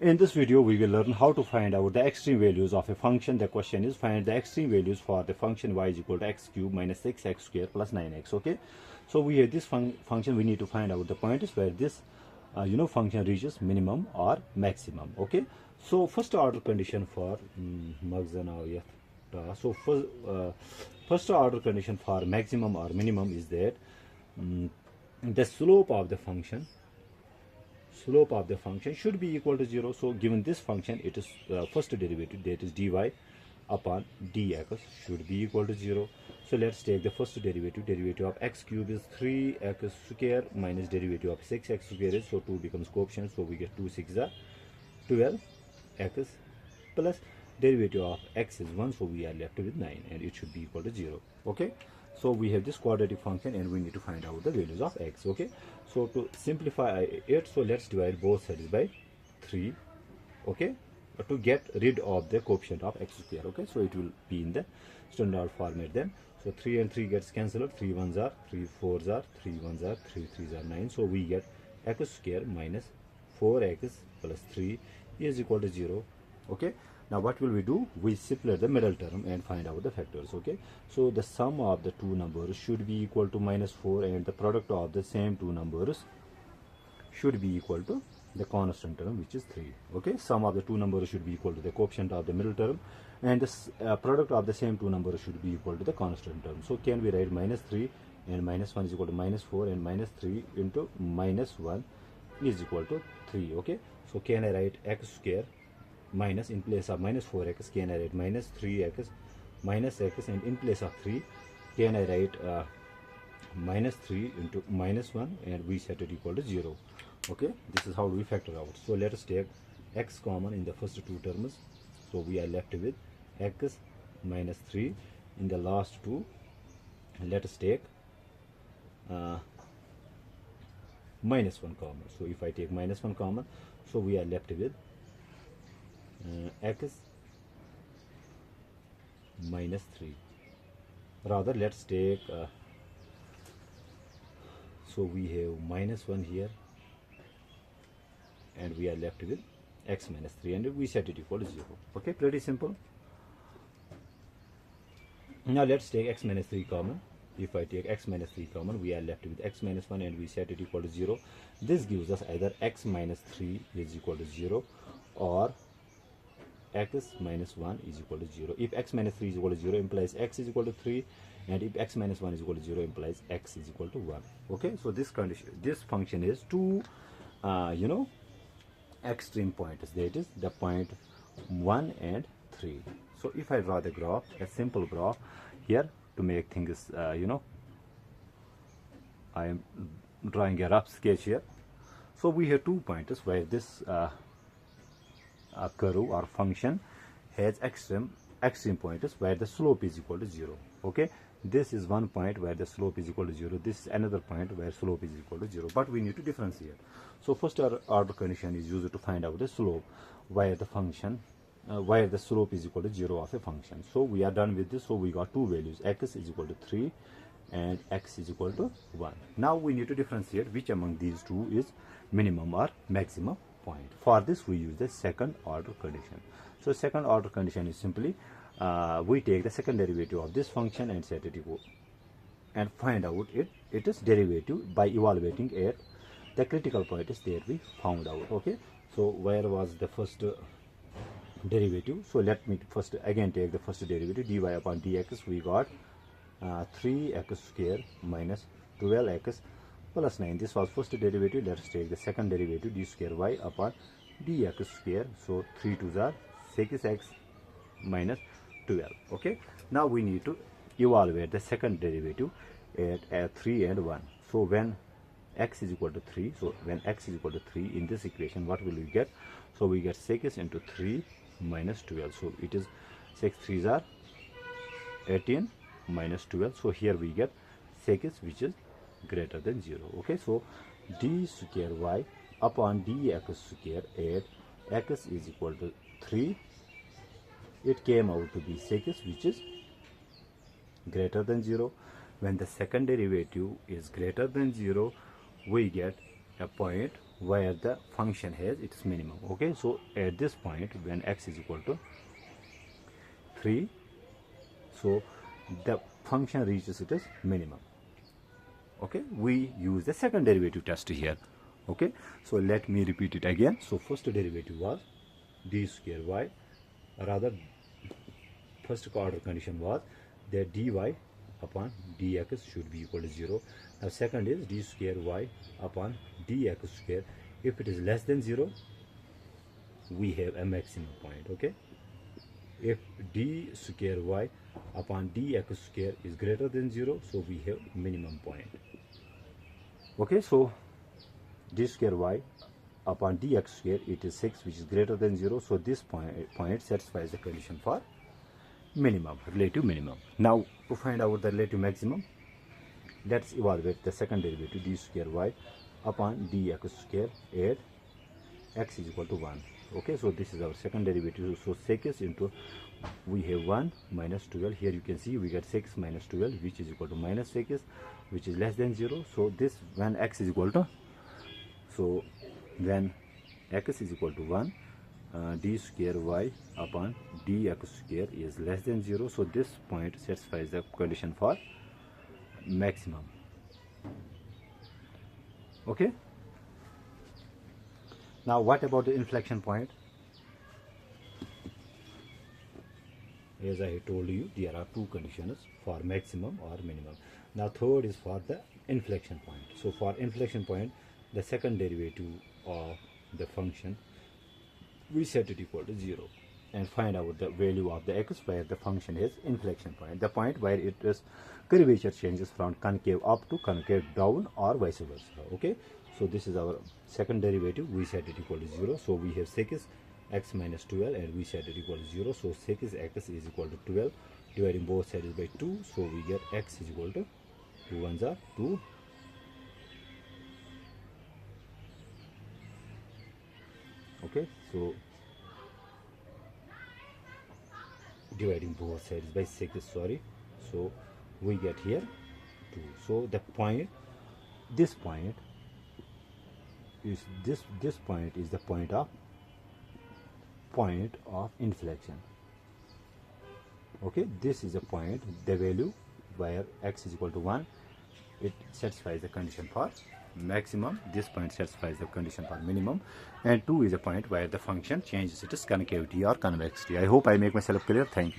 In this video, we will learn how to find out the extreme values of a function. The question is find the extreme values for the function y is equal to x cube minus 6x square plus 9x. Okay, so we have this function. We need to find out the points where this function reaches minimum or maximum. Okay, so first order condition for first order condition for maximum or minimum is that the slope of the function should be equal to 0. So given this function, it is first derivative, that is dy upon dx should be equal to 0. So let's take the first derivative of x cube is 3x square minus derivative of 6x square is, so 2 becomes coefficient, so we get 2 6 are 12x plus derivative of x is 1, so we are left with 9 and it should be equal to 0. Okay, so we have this quadratic function and we need to find out the values of x. Okay, so to simplify it, so let's divide both sides by 3. Okay, to get rid of the coefficient of x square. Okay, so it will be in the standard format then. So 3 and 3 gets cancelled, 3 1s are 3 4s are 3 1s are 3 3s are 9, so we get x square minus 4x plus 3 is equal to 0. Okay, now what will we do? We separate the middle term and find out the factors. Okay, so the sum of the two numbers should be equal to minus 4 and the product of the same two numbers should be equal to the constant term, which is 3. Okay, sum of the two numbers should be equal to the coefficient of the middle term and the product of the same two numbers should be equal to the constant term. So can we write minus 3 and minus 1 is equal to minus 4 and minus 3 into minus 1 is equal to 3. Okay, so can I write x square minus, in place of minus 4x can I write minus 3x minus x, and in place of 3 can I write minus 3 into minus 1 and we set it equal to 0. Okay, this is how we factor out. So let us take x common in the first two terms, so we are left with x minus 3. In the last two, let us take minus 1 common. So if I take minus 1 common, so we are left with x minus 3. Rather, let's take so we have minus 1 here and we are left with x minus 3 and we set it equal to 0. Okay, pretty simple. Now let's take x minus 3 common. If I take x minus 3 common, we are left with x minus 1 and we set it equal to 0. This gives us either x minus 3 is equal to 0 or x minus 1 is equal to 0. If x minus 3 is equal to 0 implies x is equal to 3, and if x minus 1 is equal to 0 implies x is equal to 1. Okay, so this function is two extreme points, that is the point 1 and 3. So if I draw the graph, a simple graph here, to make things I am drawing a rough sketch here. So we have 2 points where this curve or function has extreme points where the slope is equal to 0. Okay, this is one point where the slope is equal to 0. This is another point where slope is equal to 0, but we need to differentiate. So first order condition is used to find out the slope where the function where the slope is equal to 0 of a function. So we are done with this. So we got two values, x is equal to 3 and x is equal to 1. Now we need to differentiate which among these two is minimum or maximum point. For this we use the second order condition. So second order condition is simply we take the second derivative of this function and set it equal and find out it is derivative by evaluating it. The critical point is there we found out. Okay, so where was the first derivative? So let me first again take the first derivative, dy upon dx. We got 3x square minus 12x plus 9. This was first derivative. Let's take the second derivative, d square y upon dx square. So 3 2s are 6x minus 12. Okay, now we need to evaluate the second derivative at 3 and 1. So when x is equal to 3, so when x is equal to 3 in this equation, what will we get? So we get 6 into 3 minus 12. So it is 6 3s are 18 minus 12. So here we get 6 which is greater than 0. Okay, so d square y upon dx square at x is equal to 3, it came out to be 6 which is greater than 0. When the second derivative is greater than 0, we get a point where the function has its minimum. Okay, so at this point when x is equal to 3, so the function reaches its minimum. Okay, we use the second derivative test here. Okay, so let me repeat it again. So first derivative was d square y, rather first order condition was that dy upon dx should be equal to 0. Now second is d square y upon dx square. If it is less than 0, we have a maximum point. Okay, if d square y upon dx square is greater than 0, so we have minimum point. Okay, so d square y upon dx square, it is 6, which is greater than 0, so this point satisfies the condition for minimum, relative minimum. Now to find out the relative maximum, let's evaluate the second derivative d square y upon dx square at x is equal to 1. Okay, so this is our second derivative. So 6 into, we have 1 minus 12. Here you can see we get 6 minus 12, which is equal to minus 6, which is less than 0. So this, when x is equal to, so when x is equal to 1, d square y upon dx square is less than 0. So this point satisfies the condition for maximum. Okay, now what about the inflection point? As I told you, there are two conditions for maximum or minimum. Now third is for the inflection point. So for inflection point, the second derivative of the function, we set it equal to 0 and find out the value of the x where the function is inflection point, the point where it is curvature changes from concave up to concave down or vice versa. Okay, so this is our second derivative. We set it equal to 0, so we have 6 x minus 12 and we set it equal to 0, so 6 x is equal to 12, dividing both sides by 2, so we get x is equal to 2 ones are 2. Okay, so dividing both sides by 6, sorry, so we get here 2. So the point, this point is this point is the point of inflection. Okay, this is a point, the value where x is equal to 1, it satisfies the condition for maximum. This point satisfies the condition for minimum, and 2 is a point where the function changes its concavity or convexity. I hope I make myself clear. Thank you.